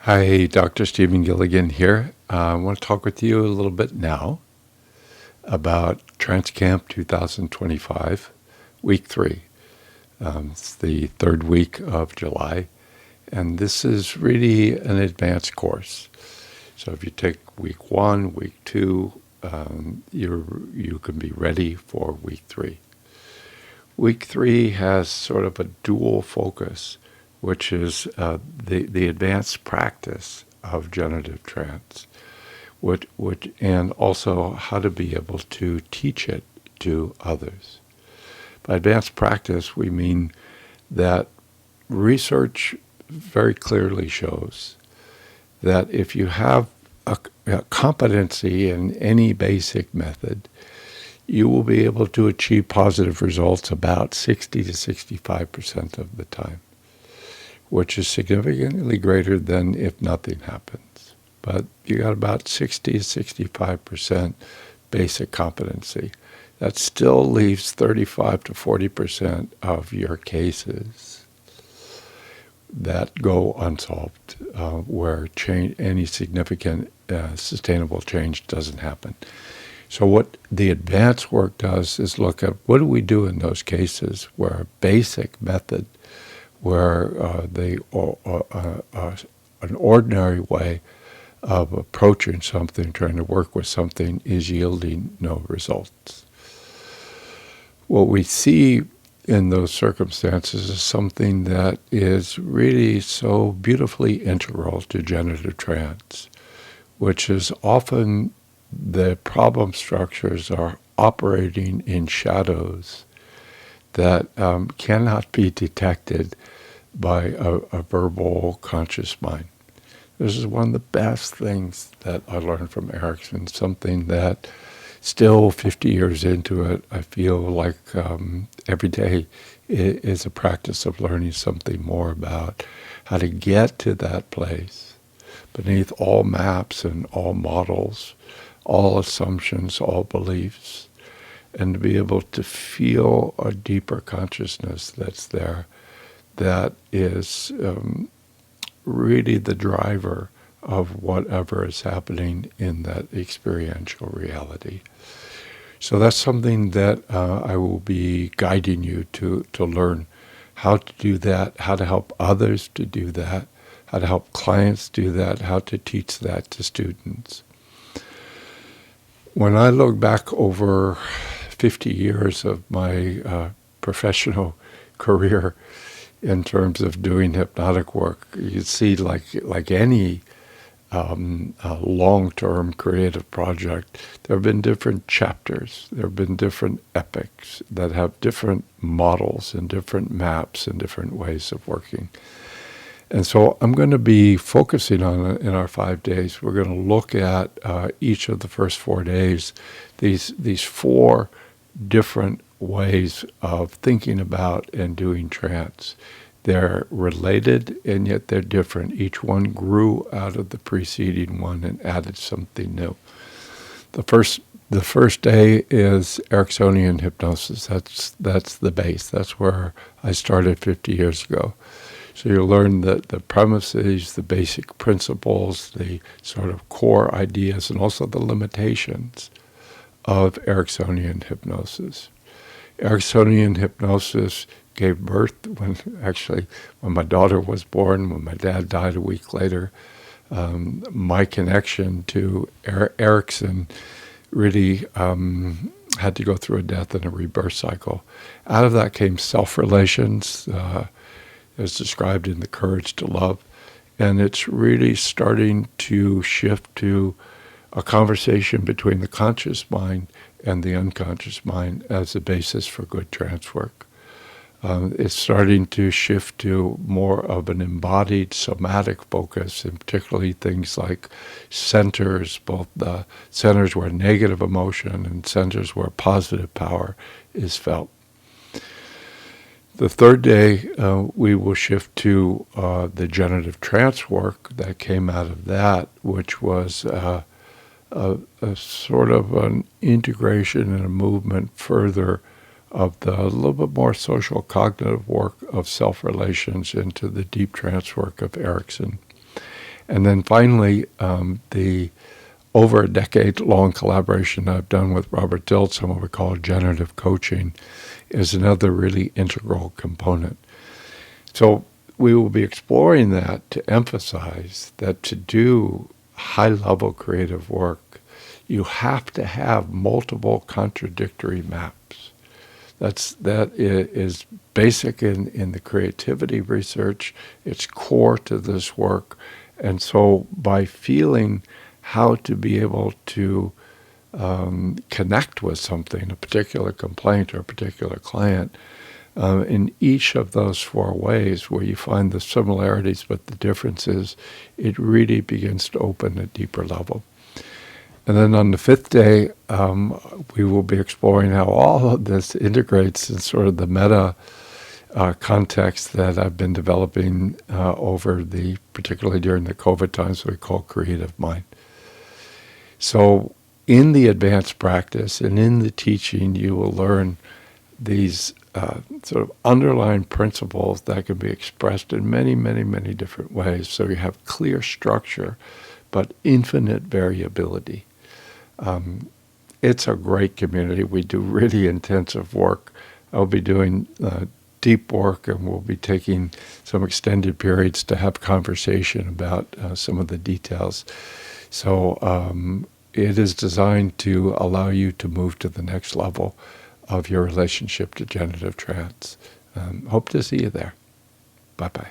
Hi, Dr. Stephen Gilligan here. I want to talk with you a little bit now about Trance Camp 2025, week 3. It's the third week of July, and this is really an advanced course. So if you take week 1, week 2, you can be ready for week 3. Week 3 has sort of a dual focus, which is the advanced practice of generative trance, and also how to be able to teach it to others. By advanced practice, we mean that research very clearly shows that if you have a competency in any basic method, you will be able to achieve positive results about 60 to 65% of the time, which is significantly greater than if nothing happens. But you got about 60 to 65% basic competency. That still leaves 35 to 40% of your cases that go unsolved, where any significant sustainable change doesn't happen. So what the advanced work does is look at what do we do in those cases where a basic method, where an ordinary way of approaching something, trying to work with something, is yielding no results. What we see in those circumstances is something that is really so beautifully integral to generative trance, which is often the problem structures are operating in shadows that cannot be detected by a verbal conscious mind. This is one of the best things that I learned from Erickson, something that still 50 years into it, I feel like every day is a practice of learning something more about how to get to that place beneath all maps and all models, all assumptions, all beliefs, and to be able to feel a deeper consciousness that's there, that is really the driver of whatever is happening in that experiential reality. So that's something that I will be guiding you to learn how to do that, how to help others to do that, how to help clients do that, how to teach that to students. When I look back over 50 years of my professional career in terms of doing hypnotic work, you see, like any long-term creative project, there have been different chapters, there have been different epics that have different models and different maps and different ways of working. And so I'm going to be focusing on it in our 5 days. We're going to look at each of the first 4 days, these 4 different ways of thinking about and doing trance. They're related and yet they're different. Each one grew out of the preceding one and added something new. The first day is Ericksonian hypnosis. That's the base. That's where I started 50 years ago. So you learn the premises, the basic principles, the sort of core ideas, and also the limitations of Ericksonian hypnosis. Ericksonian hypnosis gave birth when my daughter was born, when my dad died a week later. My connection to Erickson really had to go through a death and a rebirth cycle. Out of that came self-relations, as described in The Courage to Love, and it's really starting to shift to a conversation between the conscious mind and the unconscious mind as a basis for good trance work. It's starting to shift to more of an embodied somatic focus, and particularly things like centers, both the centers where negative emotion and centers where positive power is felt. The third day, we will shift to the generative trance work that came out of that, which was a sort of an integration and a movement further of the little bit more social cognitive work of self-relations into the deep trance work of Erickson. And then finally, the over a decade-long collaboration I've done with Robert Dilts on what we call generative coaching is another really integral component. So we will be exploring that to emphasize that to do high-level creative work, you have to have multiple contradictory maps. That is basic in the creativity research. It's core to this work. And so by feeling how to be able to connect with something, a particular complaint or a particular client, in each of those four ways where you find the similarities but the differences, it really begins to open a deeper level. And then on the fifth day, we will be exploring how all of this integrates in sort of the meta context that I've been developing particularly during the COVID times, we call creative mind. So in the advanced practice and in the teaching, you will learn these sort of underlying principles that can be expressed in many, many, many different ways. So you have clear structure, but infinite variability. It's a great community. We do really intensive work. I'll be doing deep work, and we'll be taking some extended periods to have conversation about some of the details. So it is designed to allow you to move to the next level of your relationship to generative trance. Hope to see you there. Bye-bye.